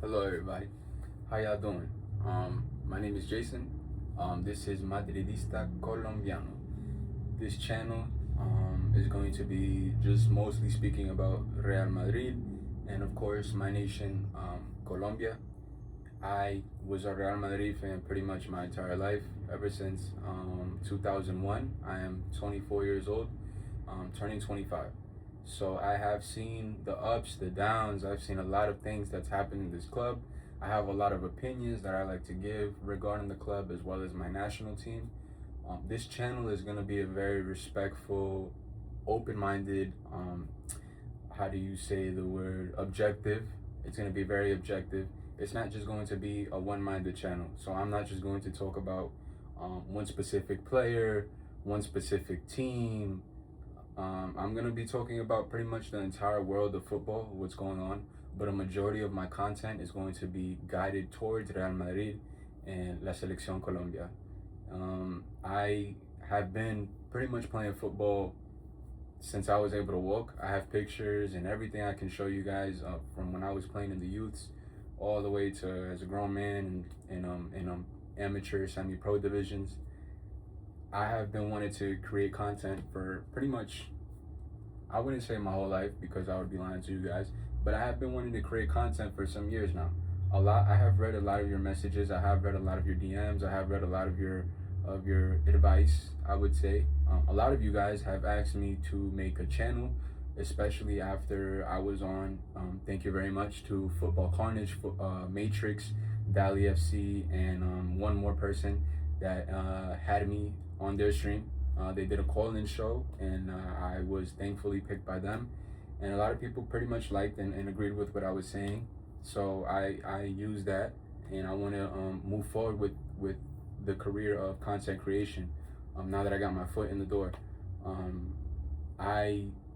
Hello, everybody. How y'all doing? My name is Jason. This is MadridistaColombiano. This channel is going to be just mostly speaking about Real Madrid and, of course, my nation, Colombia. I was a Real Madrid fan pretty much my entire life, ever since 2001. I am 24 years old, turning 25. So I have seen the ups, the downs. I've seen a lot of things that's happened in this club. I have a lot of opinions that I like to give regarding the club as well as my national team. This channel is going to be a very respectful, open-minded, how do you say the word, objective. It's going to be very objective. It's not just going to be a one-minded channel. So I'm not just going to talk about one specific player, one specific team. I'm going to be talking about pretty much the entire world of football, what's going on, but a majority of my content is going to be guided towards Real Madrid and La Selección Colombia. I have been pretty much playing football since I was able to walk. I have pictures and everything I can show you guys from when I was playing in the youths all the way to as a grown man in amateur, semi-pro divisions. I have been wanting to create content for pretty much, I wouldn't say my whole life because I would be lying to you guys, but I have been wanting to create content for some years now. I have read a lot of your messages. I have read a lot of your DMs. I have read a lot of your advice, I would say. A lot of you guys have asked me to make a channel, especially after I was on, thank you very much to Football Carnage, Matrix, Dali FC, and one more person that had me on their stream. They did a call-in show, and I was thankfully picked by them. And a lot of people pretty much liked and agreed with what I was saying. So I used that, and I want to move forward with the career of content creation. Now that I got my foot in the door,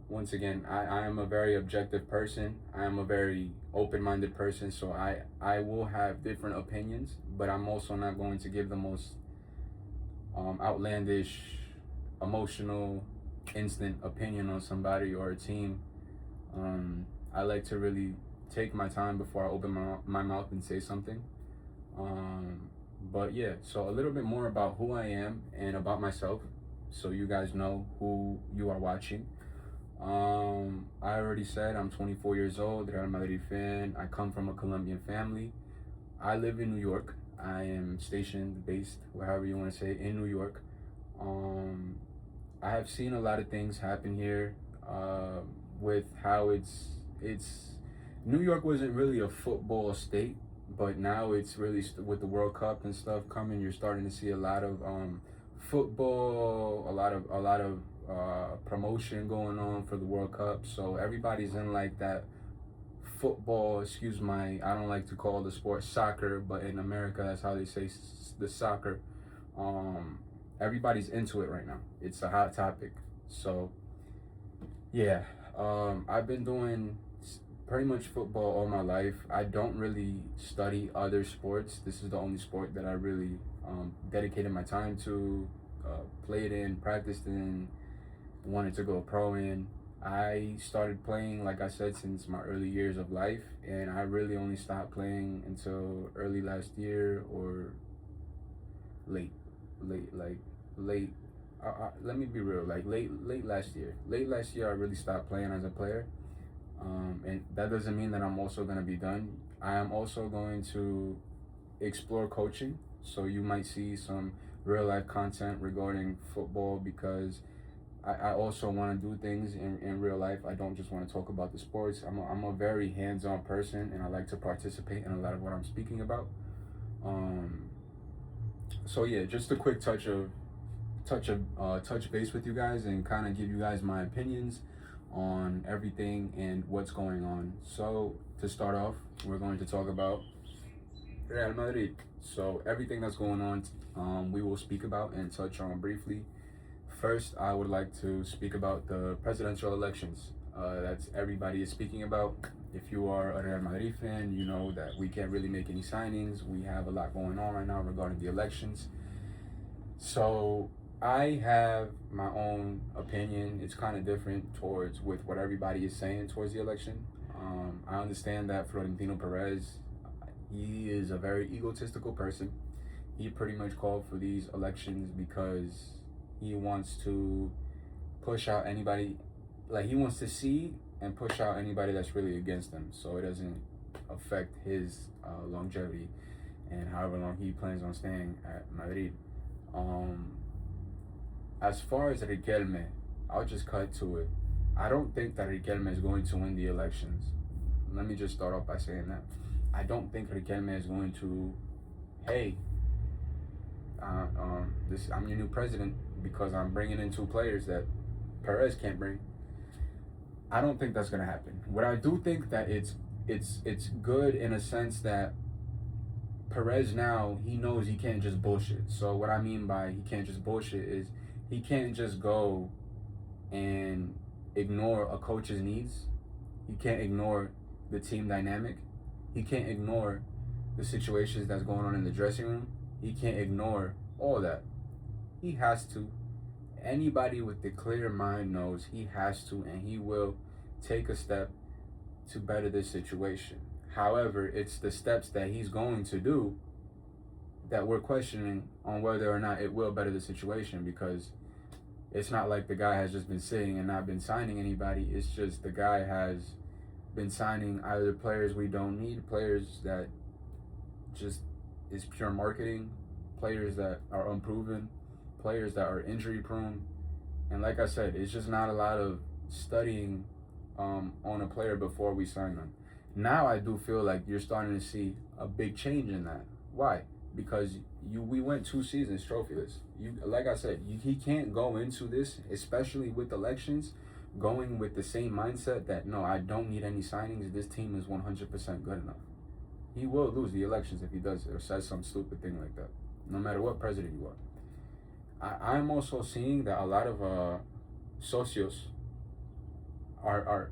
once again, I am a very objective person. I am a very open-minded person. So I will have different opinions, but I'm also not going to give the most outlandish, emotional, instant opinion on somebody or a team. I like to really take my time before I open my mouth and say something. But yeah, so a little bit more about who I am and about myself, so you guys know who you are watching. I already said I'm 24 years old, Real Madrid fan. I come from a Colombian family. I live in New York. I am stationed, based, wherever you want to say, in New York. I have seen a lot of things happen here with how it's New York wasn't really a football state, but now it's really with the World Cup and stuff coming. You're starting to see a lot of football, a lot of promotion going on for the World Cup. So everybody's in like that football, excuse my, I don't like to call the sport soccer, but in America that's how they say the soccer. Everybody's into it right now. It's a hot topic. So yeah, I've been doing pretty much football all my life. I don't really study other sports. This is the only sport that I really dedicated my time to, played in, practiced in, wanted to go pro in. I started playing, like I said, since my early years of life, and I really only stopped playing until early last year or late. Let me be real, like late last year. Late last year, I really stopped playing as a player, and that doesn't mean that I'm also gonna be done. I am also going to explore coaching, so you might see some real life content regarding football because I also want to do things in real life. I don't just want to talk about the sports. I'm a very hands-on person, and I like to participate in a lot of what I'm speaking about. So yeah, just a quick touch base with you guys and kind of give you guys my opinions on everything and what's going on. So to start off, we're going to talk about Real Madrid. So everything that's going on, we will speak about and touch on briefly. First, I would like to speak about the presidential elections. That's everybody is speaking about. If you are a Real Madrid fan, you know that we can't really make any signings. We have a lot going on right now regarding the elections. So I have my own opinion. It's kind of different towards with what everybody is saying towards the election. I understand that Florentino Perez He is a very egotistical person. He pretty much called for these elections because he wants to push out anybody, like he wants to see and push out anybody that's really against him, so it doesn't affect his longevity and however long he plans on staying at Madrid. Um, as far as Riquelme, I'll just cut to it. I don't think that Riquelme is going to win the elections. Let me just start off by saying that. I don't think Riquelme is going to, hey, this I'm your new president because I'm bringing in two players that Perez can't bring. I don't think that's gonna happen. What I do think that it's good in a sense that Perez now he knows he can't just bullshit. So what I mean by he can't just bullshit is he can't just go and ignore a coach's needs. He can't ignore the team dynamic. He can't ignore the situations that's going on in the dressing room. He can't ignore all that. He has to. Anybody with a clear mind knows he has to, and he will take a step to better this situation. However, it's the steps that he's going to do that we're questioning on whether or not it will better the situation, because it's not like the guy has just been sitting and not been signing anybody. It's just the guy has been signing either players we don't need, players that just is pure marketing, players that are unproven, players that are injury prone. And like I said, it's just not a lot of studying on a player before we sign them. Now I do feel like you're starting to see a big change in that. Why? Because we went 2 seasons trophyless. Like I said, he can't go into this, especially with elections, going with the same mindset that no, I don't need any signings. This team is 100% good enough. He will lose the elections if he does or says some stupid thing like that, no matter what president you are. I'm also seeing that a lot of socios are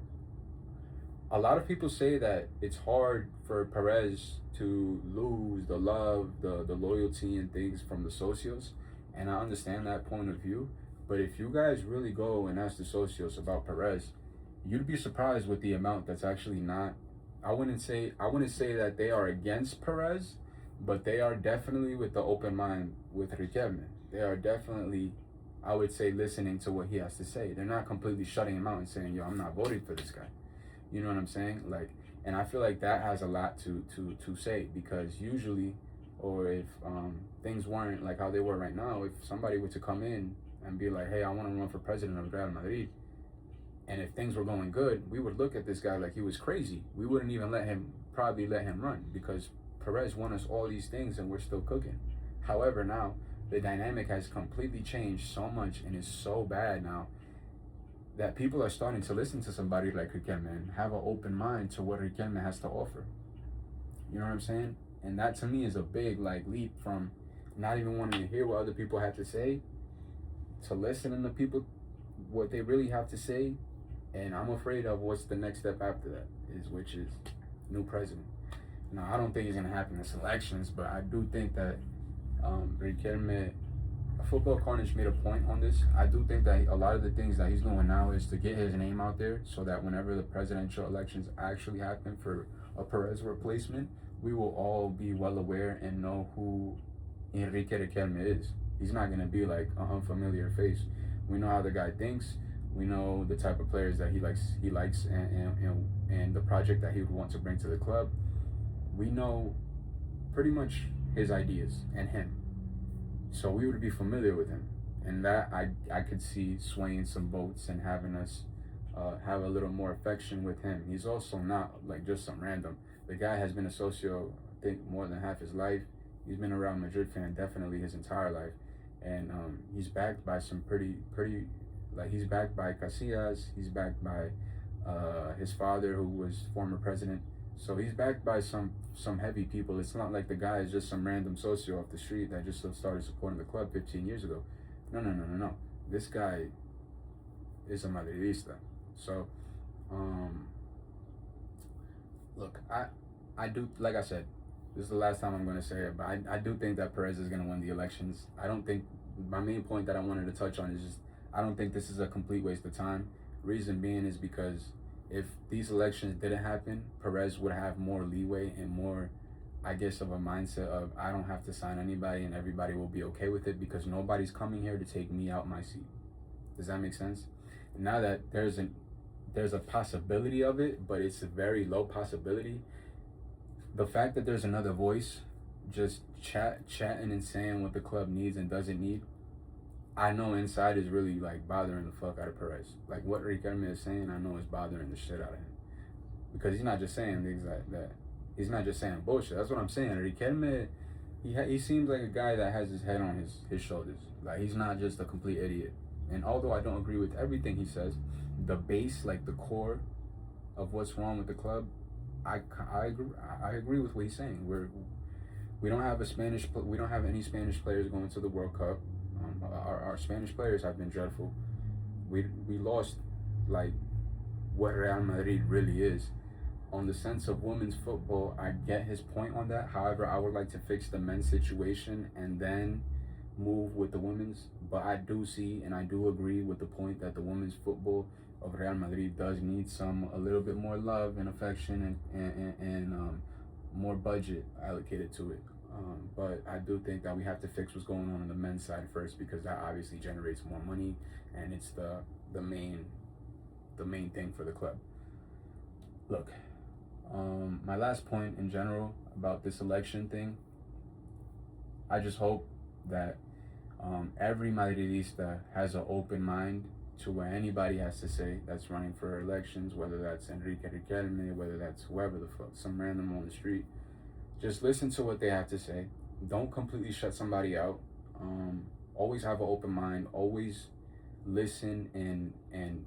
a lot of people say that it's hard for Perez to lose the love, the loyalty and things from the socios, and I understand that point of view. But if you guys really go and ask the socios about Perez, you'd be surprised with the amount that's actually not. I wouldn't say that they are against Perez, but they are definitely with the open mind with Riquelme. They are definitely, I would say, listening to what he has to say. They're not completely shutting him out and saying, yo, I'm not voting for this guy. You know what I'm saying? Like, and I feel like that has a lot to say, because usually, or if things weren't like how they were right now, if somebody were to come in and be like, hey, I want to run for president of Real Madrid, and if things were going good, we would look at this guy like he was crazy. We wouldn't even probably let him run, because Perez won us all these things and we're still cooking. However, now the dynamic has completely changed so much and is so bad now that people are starting to listen to somebody like Riquelme and have an open mind to what Riquelme has to offer. You know what I'm saying? And that to me is a big leap from not even wanting to hear what other people have to say to listening to people, what they really have to say. And I'm afraid of what's the next step after that which is new president. Now, I don't think it's gonna happen in this elections, but I do think that Riquelme, Football Carnage made a point on this. I do think that a lot of the things that he's doing now is to get his name out there, so that whenever the presidential elections actually happen for a Perez replacement, we will all be well aware and know who Enrique Riquelme is. He's not gonna be like an unfamiliar face. We know how the guy thinks. We know the type of players that he likes, and the project that he would want to bring to the club. We know pretty much his ideas and him. So we would be familiar with him. And that I could see swaying some votes and having us have a little more affection with him. He's also not like just some random. The guy has been a socio, I think, more than half his life. He's been a Real Madrid fan definitely his entire life. And he's backed by some pretty, like he's backed by Casillas. He's backed by his father, who was former president. So he's backed by some heavy people. It's not like the guy is just some random socio off the street that just started supporting the club 15 years ago. No. This guy is a Madridista. So, look, I do, like I said, this is the last time I'm going to say it, but I do think that Perez is going to win the elections. I don't think, my main point that I wanted to touch on is just, I don't think this is a complete waste of time. Reason being is because if these elections didn't happen, Perez would have more leeway and more I guess, of a mindset of I don't have to sign anybody and everybody will be okay with it because nobody's coming here to take me out my seat. Does that make sense? Now that there's a possibility of it, but it's a very low possibility. The fact that there's another voice just chatting and saying what the club needs and doesn't need, I know inside is really like bothering the fuck out of Perez. Like what Riquelme is saying, I know is bothering the shit out of him. Because he's not just saying the exact that. He's not just saying bullshit. That's what I'm saying. Riquelme, he seems like a guy that has his head on his shoulders. Like he's not just a complete idiot. And although I don't agree with everything he says, the base, like the core of what's wrong with the club, I agree with what he's saying. We don't have we don't have any Spanish players going to the World Cup. Our Spanish players have been dreadful. We lost like what Real Madrid really is. On the sense of women's football, I get his point on that. However, I would like to fix the men's situation and then move with the women's. But I do see and I do agree with the point that the women's football of Real Madrid does need a little bit more love and affection and more budget allocated to it. But I do think that we have to fix what's going on the men's side first because that obviously generates more money and it's the main thing for the club. Look, my last point in general about this election thing, I just hope that every Madridista has an open mind to what anybody has to say that's running for elections, whether that's Enrique Riquelme, whether that's whoever the fuck, some random on the street. Just listen to what they have to say. Don't completely shut somebody out. Always have an open mind. Always listen and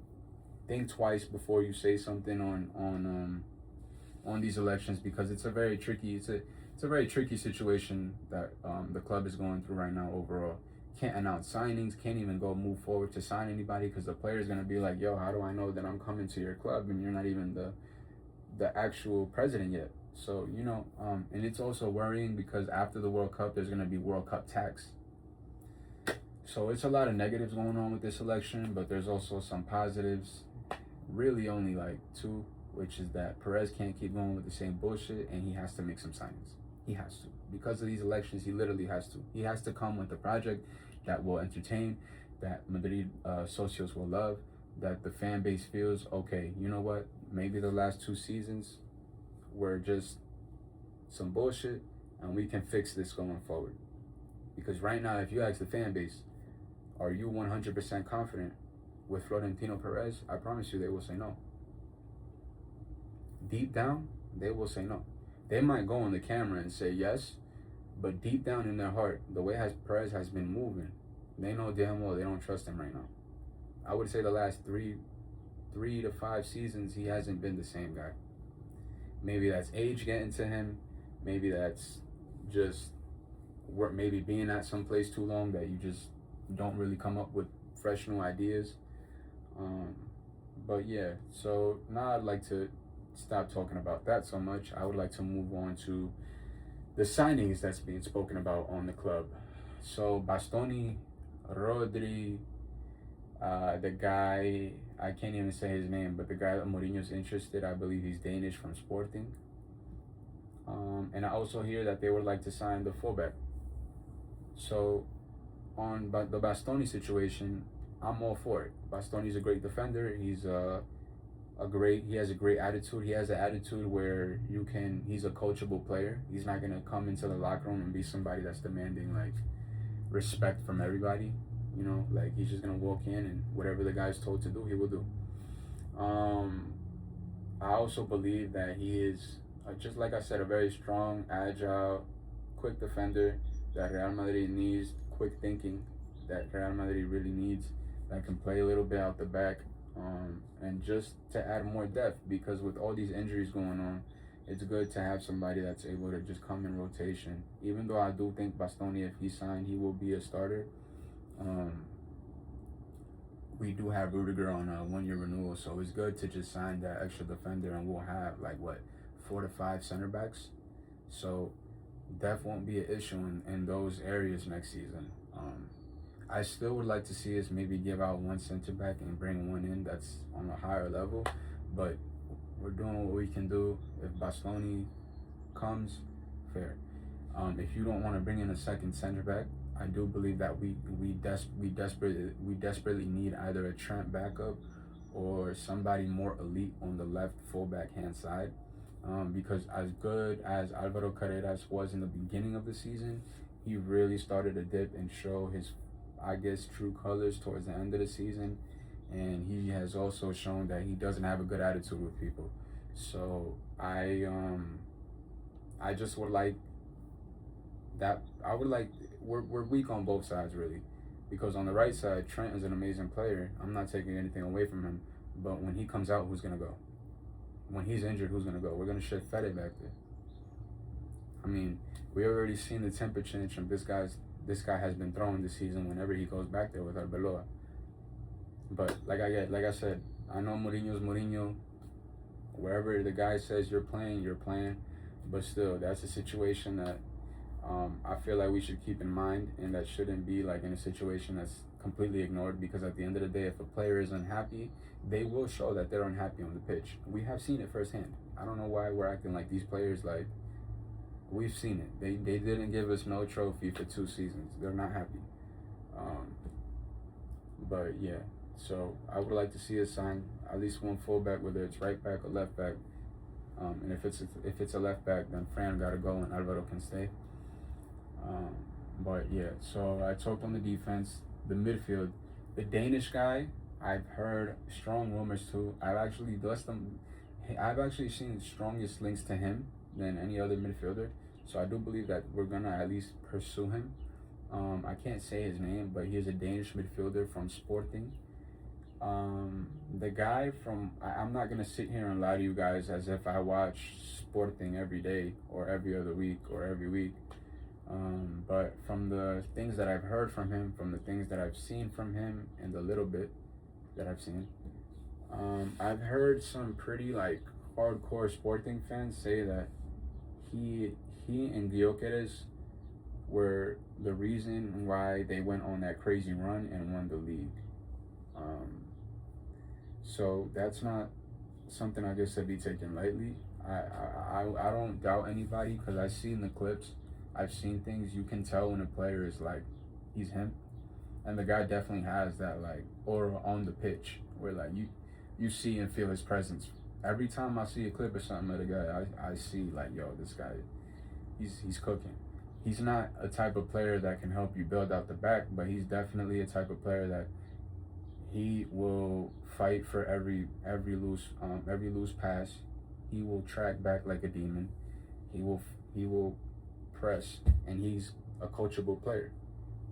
think twice before you say something on these elections because it's a very tricky situation that the club is going through right now overall. Can't announce signings, can't even go move forward to sign anybody because the player's gonna be like, yo, how do I know that I'm coming to your club and you're not even the actual president yet? So, and it's also worrying because after the World Cup, there's gonna be World Cup tax. So it's a lot of negatives going on with this election, but there's also some positives. Really only like two, which is that Perez can't keep going with the same bullshit and he has to make some signings. He has to. Because of these elections, he literally has to. He has to come with a project that will entertain, that Madrid socios will love, that the fan base feels, okay, you know what? Maybe the last 2 seasons were just some bullshit and we can fix this going forward. Because right now, if you ask the fan base, are you 100% confident with Florentino Perez? I promise you they will say no. Deep down, they will say no. They might go on the camera and say yes, but deep down in their heart, the way Perez has been moving, they know damn well they don't trust him right now. I would say the last 3 to 5 seasons, he hasn't been the same guy. Maybe that's age getting to him. Maybe that's just maybe being at some place too long that you just don't really come up with fresh new ideas. But yeah, so now I'd like to stop talking about that so much. I would like to move on to the signings that's being spoken about on the club. So Bastoni, Rodri, the guy, I can't even say his name, but the guy that Mourinho's interested, I believe he's Danish from Sporting. And I also hear that they would like to sign the fullback. So on the Bastoni situation, I'm all for it. Bastoni's a great defender. He's he has a great attitude. He has an attitude where he's a coachable player. He's not gonna come into the locker room and be somebody that's demanding like respect from everybody. Like he's just gonna walk in and whatever the guy's told to do, he will do. I also believe that he is, just like I said, a very strong, agile, quick defender that Real Madrid needs, quick thinking that Real Madrid really needs, that can play a little bit out the back, and just to add more depth, because with all these injuries going on, it's good to have somebody that's able to just come in rotation. Even though I do think Bastoni, if he's signed, he will be a starter. We do have Rudiger on a 1-year renewal, so it's good to just sign that extra defender, and we'll have 4 to 5 center backs. So depth won't be an issue in those areas next season. I still would like to see us maybe give out 1 center back and bring 1 in that's on a higher level, but we're doing what we can do. If Bastoni comes, fair. If you don't want to bring in a second center back, I do believe that we desperately need either a Trent backup or somebody more elite on the left fullback hand side. Because as good as Alvaro Carreras was in the beginning of the season, he really started to dip and show his, I guess, true colors towards the end of the season. And he has also shown that he doesn't have a good attitude with people. So I just would like that. I would like we're weak on both sides really, because on the right side, Trent is an amazing player. I'm not taking anything away from him, but when he comes out, who's gonna go? When he's injured, who's gonna go? We're gonna ship Fede back there. I mean, we already seen the temper change from this guy has been throwing this season whenever he goes back there with Arbeloa. But like I said, I know Mourinho's Mourinho. Wherever the guy says you're playing, you're playing. But still, that's a situation that I feel like we should keep in mind, and that shouldn't be like in a situation that's completely ignored, because at the end of the day, if a player is unhappy, they will show that they're unhappy on the pitch. We have seen it firsthand. I don't know why we're acting like these players, like, we've seen it. They didn't give us no trophy for 2 seasons. They're not happy. But yeah, so I would like to see us sign at least one fullback, whether it's right back or left back. And if it's a left back, then Fran gotta go and Alvaro can stay. But yeah, so I talked on the defense, the midfield, the Danish guy. I've heard strong rumors too. I've actually seen the strongest links to him than any other midfielder. So I do believe that we're gonna at least pursue him. I can't say his name, but he is a Danish midfielder from Sporting. The guy from, I'm not gonna sit here and lie to you guys as if I watch Sporting every day or every other week or every week. But from the things that I've heard from him, from the things that I've seen from him, and the little bit that I've seen, I've heard some pretty like hardcore Sporting fans say that he and Gyökeres were the reason why they went on that crazy run and won the league. So that's not something I guess to be taken lightly. I don't doubt anybody, because I've seen the clips. I've seen things. You can tell when a player is like, he's him. And the guy definitely has that like aura on the pitch where like you see and feel his presence. Every time I see a clip or something of the guy, I see like, yo, this guy, he's cooking. He's not a type of player that can help you build out the back, but he's definitely a type of player that he will fight for every loose pass. He will track back like a demon. He will press, and he's a coachable player.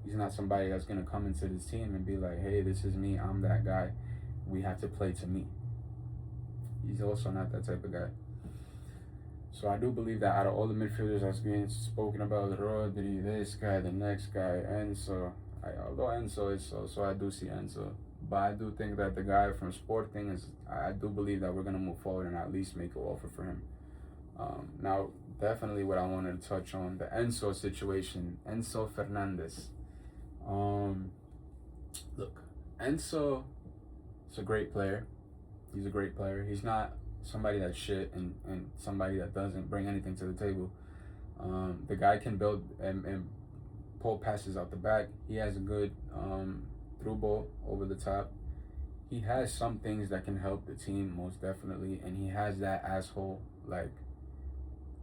He's not somebody that's gonna come into this team and be like, hey, this is me, I'm that guy, we have to play to me. He's also not that type of guy. So I do believe that out of all the midfielders that's being spoken about, Rodri, this guy, the next guy, Enzo, although Enzo is so I do see Enzo. But I do think that the guy from Sporting I do believe that we're going to move forward and at least make an offer for him. Now, definitely what I wanted to touch on, the Enzo situation, Enzo Fernandez. Look, Enzo is a great player. He's a great player. He's not somebody that's shit and somebody that doesn't bring anything to the table. The guy can build and pull passes out the back. He has a good through ball over the top. He has some things that can help the team, most definitely, and he has that asshole like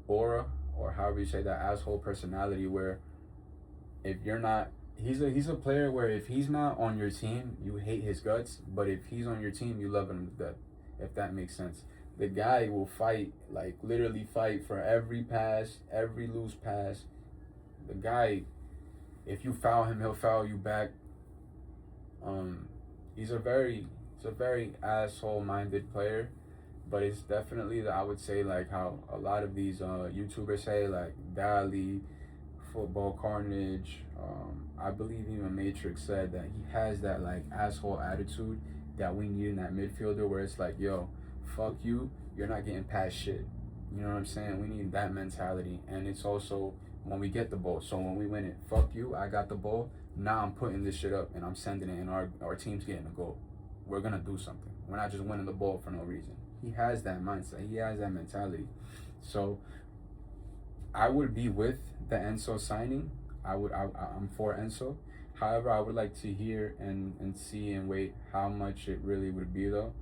aura, or however you say, that asshole personality, where if you're not, he's a player where if he's not on your team, you hate his guts, but if he's on your team, you love him to death, if that makes sense. The guy will fight, like literally fight for every pass, every loose pass. The guy, if you foul him, he'll foul you back. He's a very asshole-minded player, but it's definitely, I would say, like how a lot of these YouTubers say, like Dali, Football Carnage. I believe even Matrix said that he has that like asshole attitude that we need in that midfielder, where it's like, yo, fuck you, you're not getting past shit. You know what I'm saying? We need that mentality, and it's also when we get the ball. So when we win it, fuck you, I got the ball. Now I'm putting this shit up and I'm sending it, and our team's getting a goal. We're gonna do something. We're not just winning the ball for no reason. He has that mindset. He has that mentality. So I would be with the Enzo signing. I'm for Enzo. However, I would like to hear and see and wait how much it really would be though.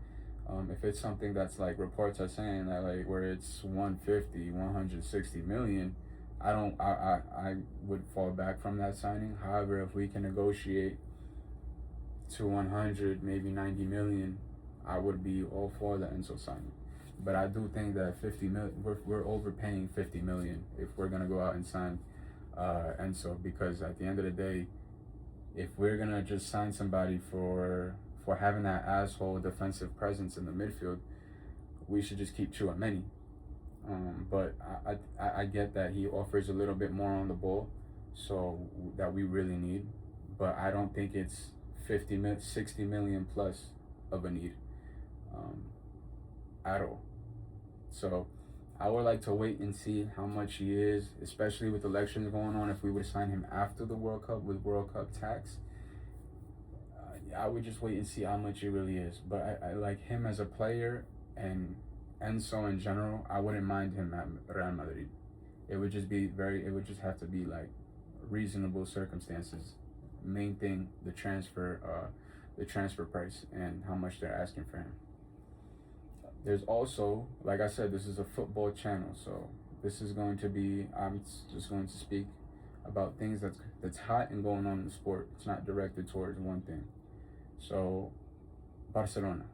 If it's something that's like reports are saying that like where it's 150, 160 million, I would fall back from that signing. However, if we can negotiate to 100, maybe 90 million, I would be all for the Enzo signing. But I do think that 50 million, we're overpaying 50 million if we're gonna go out and sign Enzo, because at the end of the day, if we're gonna just sign somebody for having that asshole defensive presence in the midfield, we should just keep Chouameni. But I get that he offers a little bit more on the ball, so that we really need. But I don't think it's 60 million plus of a need at all. So I would like to wait and see how much he is, especially with elections going on. If we would sign him after the World Cup with World Cup tax, I would just wait and see how much he really is. But I like him as a player, and Enzo in general. I wouldn't mind him at Real Madrid. It would just be it would just have to be like reasonable circumstances. Main thing, the transfer price and how much they're asking for him. There's also, like I said, this is a football channel, so this is going to be, I'm just going to speak about things that's hot and going on in the sport. It's not directed towards one thing. So, Barcelona.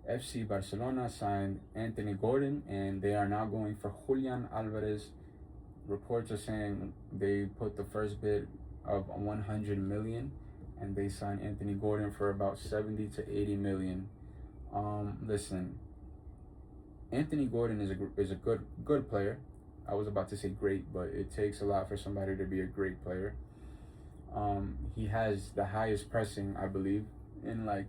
FC Barcelona signed Anthony Gordon, and they are now going for Julian Alvarez. Reports are saying they put the first bid of 100 million, and they signed Anthony Gordon for about 70 to 80 million. Listen, Anthony Gordon is a good player. I was about to say great, but it takes a lot for somebody to be a great player. He has the highest pressing, I believe, in like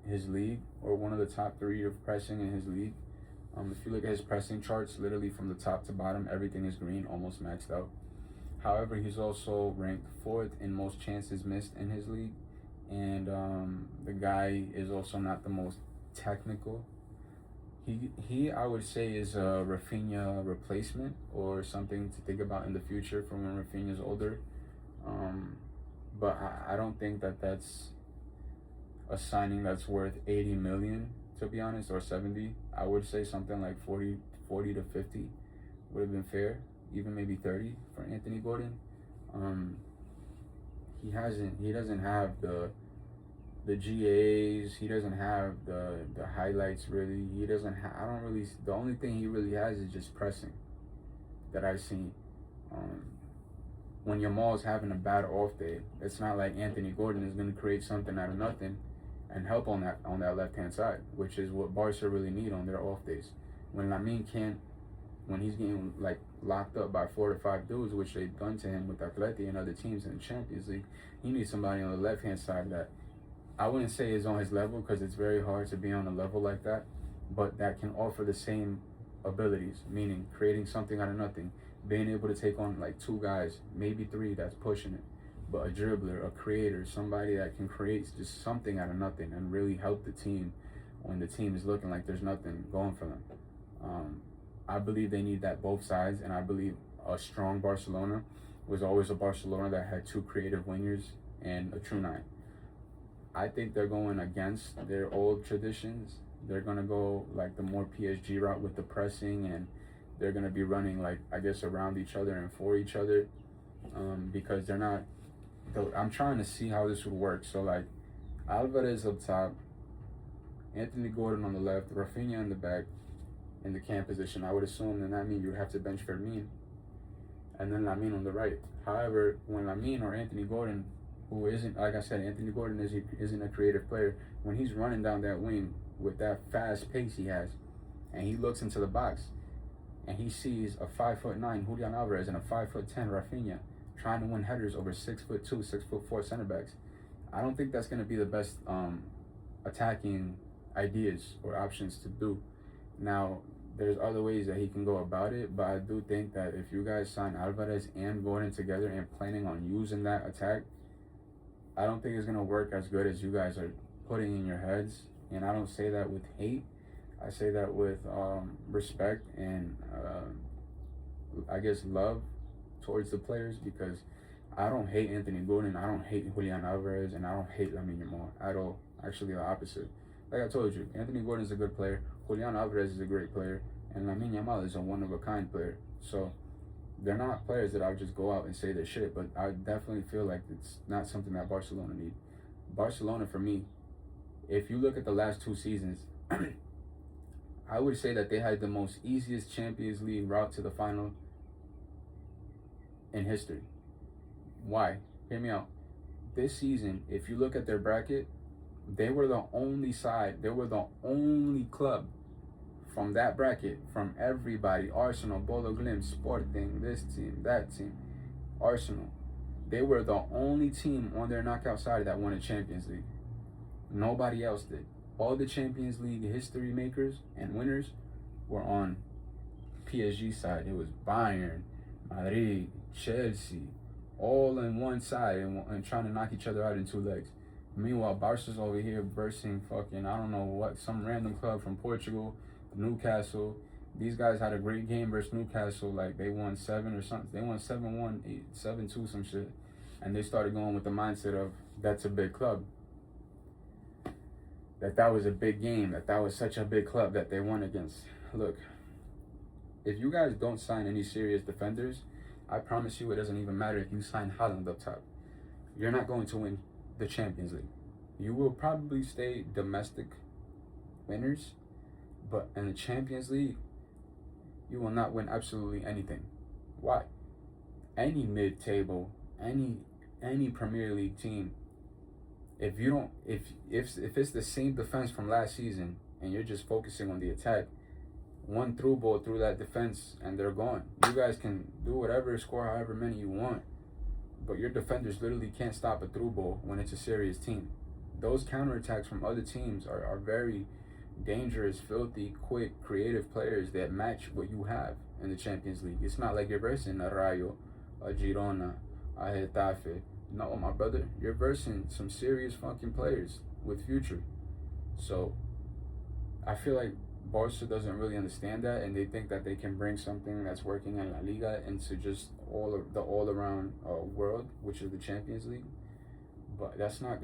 his league, or one of the top 3 of pressing in his league. If you look at his pressing charts, literally from the top to bottom, everything is green, almost maxed out. However, he's also ranked 4th in most chances missed in his league, and the guy is also not the most technical. He I would say is a Rafinha replacement, or something to think about in the future for when Rafinha's older. But I don't think that's a signing that's worth 80 million, to be honest, or 70. I would say something like 40 to 50 would have been fair, even maybe 30 for Anthony Gordon. He doesn't have the GAs, he doesn't have the highlights really. He doesn't the only thing he really has is just pressing that I've seen. When Yamal's having a bad off day, it's not like Anthony Gordon is going to create something out of nothing and help on that left hand side, which is what Barca really need on their off days. When when he's getting like locked up by 4 to 5 dudes, which they've done to him with Atleti and other teams in the Champions League, he needs somebody on the left hand side that I wouldn't say is on his level, because it's very hard to be on a level like that, but that can offer the same abilities, meaning creating something out of nothing, being able to take on like 2 guys, maybe 3 that's pushing it, but a dribbler, a creator, somebody that can create just something out of nothing and really help the team when the team is looking like there's nothing going for them. I believe they need that both sides, and I believe a strong Barcelona was always a Barcelona that had 2 creative wingers and a true 9. I think they're going against their old traditions. They're going to go like the more PSG route with the pressing, and they're going to be running like, I guess, around each other and for each other, because they're not. I'm trying to see how this would work. So like Alvarez up top, Anthony Gordon on the left, Rafinha in the back, in the cam position. I would assume that means you would have to bench Fermin, and then Lamine on the right. However, when Lamine or Anthony Gordon, who isn't, like I said, Anthony Gordon isn't a creative player, when he's running down that wing with that fast pace he has, and he looks into the box, and he sees a 5'9" Julian Alvarez and a 5'10" Rafinha trying to win headers over 6'2", 6'4" center backs, I don't think that's going to be the best attacking ideas or options to do. Now, there's other ways that he can go about it, but I do think that if you guys sign Alvarez and Gordon together and planning on using that attack, I don't think it's going to work as good as you guys are putting in your heads. And I don't say that with hate. I say that with respect and I guess, love towards the players, because I don't hate Anthony Gordon, I don't hate Julian Alvarez, and I don't hate Lamine Yamal at all. Actually, the opposite. Like I told you, Anthony Gordon is a good player, Julian Alvarez is a great player, and Lamine Yamal is a one-of-a-kind player. So they're not players that I would just go out and say their shit, but I definitely feel like it's not something that Barcelona need. Barcelona, for me, if you look at the last 2 seasons, I would say that they had the most easiest Champions League route to the final in history. Why? Hear me out. This season, if you look at their bracket, they were the only side, they were the only club from that bracket, from everybody, Arsenal, Bodo Glimt, Sporting, this team, that team, Arsenal. They were the only team on their knockout side that won a Champions League. Nobody else did. All the Champions League history makers and winners were on PSG side. It was Bayern, Madrid, Chelsea, all in one side and trying to knock each other out in 2 legs. Meanwhile, Barca's over here versing fucking, I don't know what, some random club from Portugal, Newcastle. These guys had a great game versus Newcastle. Like, they won 7 or something. They won 7-1, 7-2, some shit. And they started going with the mindset of, that's a big club. That was a big game. That was such a big club that they won against. Look, if you guys don't sign any serious defenders, I promise you it doesn't even matter if you sign Haaland up top. You're not going to win the Champions League. You will probably stay domestic winners, but in the Champions League, you will not win absolutely anything. Why? Any mid-table, any Premier League team, if it's the same defense from last season and you're just focusing on the attack, one through ball through that defense and they're gone. You guys can do whatever, score however many you want, but your defenders literally can't stop a through ball when it's a serious team. Those counterattacks from other teams are very dangerous, filthy, quick, creative players that match what you have in the Champions League. It's not like you're versing a Rayo, a Girona, a Getafe. No, my brother, you're versing some serious fucking players with future. So I feel like Barca doesn't really understand that, and they think that they can bring something that's working in La Liga into just the all-around world, which is the Champions League. But that's not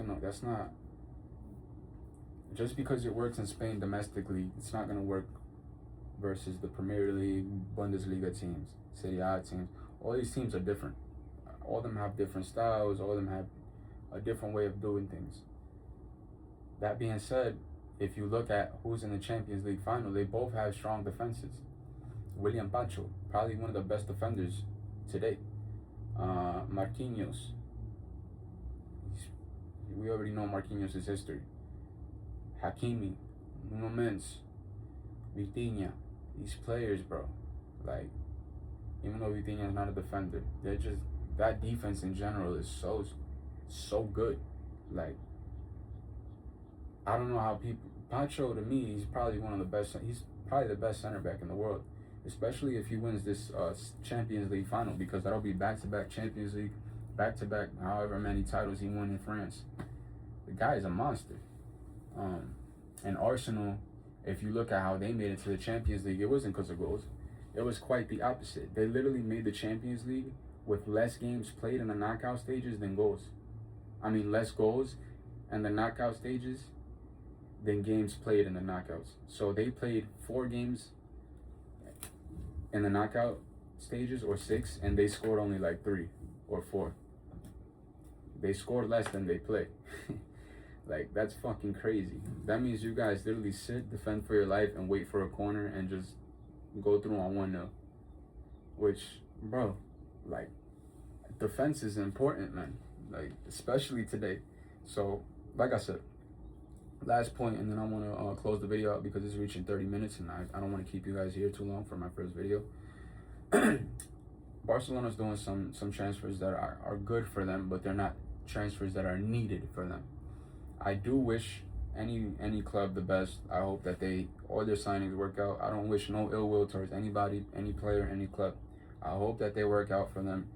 just because it works in Spain domestically, it's not gonna work versus the Premier League, Bundesliga teams, Serie A teams. All these teams are different. All of them have different styles. All of them have a different way of doing things. That being said, if you look at who's in the Champions League final, they both have strong defenses. William Pacho, probably one of the best defenders today. Marquinhos. We already know Marquinhos' history. Hakimi, Nuno Mendes, Vitinha. These players, bro. Like, even though Vitinha is not a defender, they're just, that defense in general is so good. Like, I don't know how people, Pacho, to me, he's probably one of the best, he's probably the best center back in the world, especially if he wins this Champions League final, because that'll be back-to-back Champions League, back-to-back however many titles he won in France. The guy is a monster. And Arsenal, if you look at how they made it to the Champions League, it wasn't because of goals. It was quite the opposite. They literally made the Champions League with less games played in the knockout stages than goals. I mean, less goals in the knockout stages than games played in the knockouts. So they played 4 games in the knockout stages, or 6, and they scored only like 3 or 4. They scored less than they played. Like, that's fucking crazy. That means you guys literally sit, defend for your life, and wait for a corner and just go through on 1-0. Which, bro, like, defense is important, man. Like, especially today. So, like I said, last point, and then I want to close the video out because it's reaching 30 minutes, and I don't want to keep you guys here too long for my first video. Barcelona's doing some transfers that are good for them, but they're not transfers that are needed for them. I do wish any club the best. I hope that all their signings work out. I don't wish no ill will towards anybody, any player, any club. I hope that they work out for them,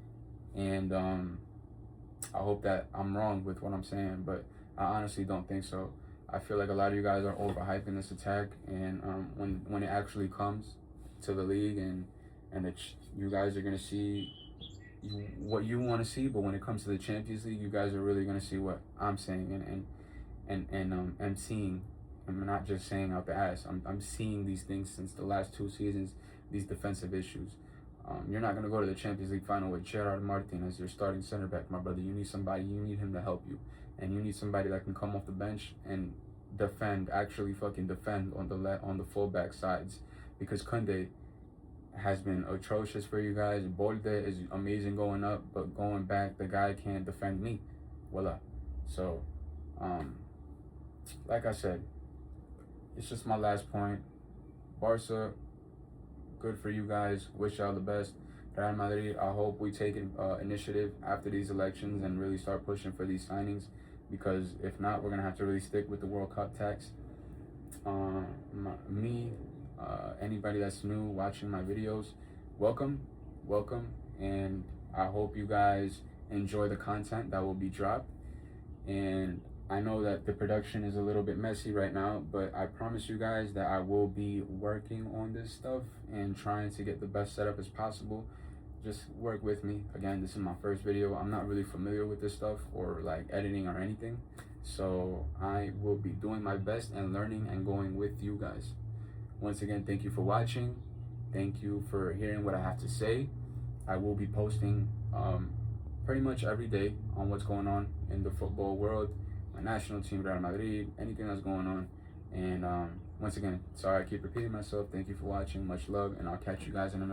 and I hope that I'm wrong with what I'm saying, but I honestly don't think so. I feel like a lot of you guys are overhyping this attack, and when it actually comes to the league and and that you guys are gonna see what you want to see. But when it comes to the Champions League, you guys are really gonna see what I'm saying and seeing. I'm not just saying out the ass. I'm seeing these things since the last 2 seasons. These defensive issues. You're not gonna go to the Champions League final with Gerard Martin as your starting center back, my brother. You need somebody. You need him to help you, and you need somebody that can come off the bench and defend, actually fucking defend on the fullback sides, because Kunde has been atrocious for you guys. Bolde is amazing going up, but going back, the guy can't defend me. Voila. So, like I said, it's just my last point. Barca, good for you guys. Wish y'all the best. Real Madrid, I hope we take initiative after these elections and really start pushing for these signings, because if not, we're going to have to really stick with the World Cup tax. Anybody that's new watching my videos, welcome, and I hope you guys enjoy the content that will be dropped. And I know that the production is a little bit messy right now, but I promise you guys that I will be working on this stuff and trying to get the best setup as possible. Just work with me. Again, this is my first video. I'm not really familiar with this stuff or like editing or anything, so I will be doing my best and learning and going with you guys. Once again, thank you for watching. Thank you for hearing what I have to say. I will be posting pretty much every day on what's going on in the football world, my national team, Real Madrid, anything that's going on. And once again, sorry I keep repeating myself. Thank you for watching. Much love, and I'll catch you guys in another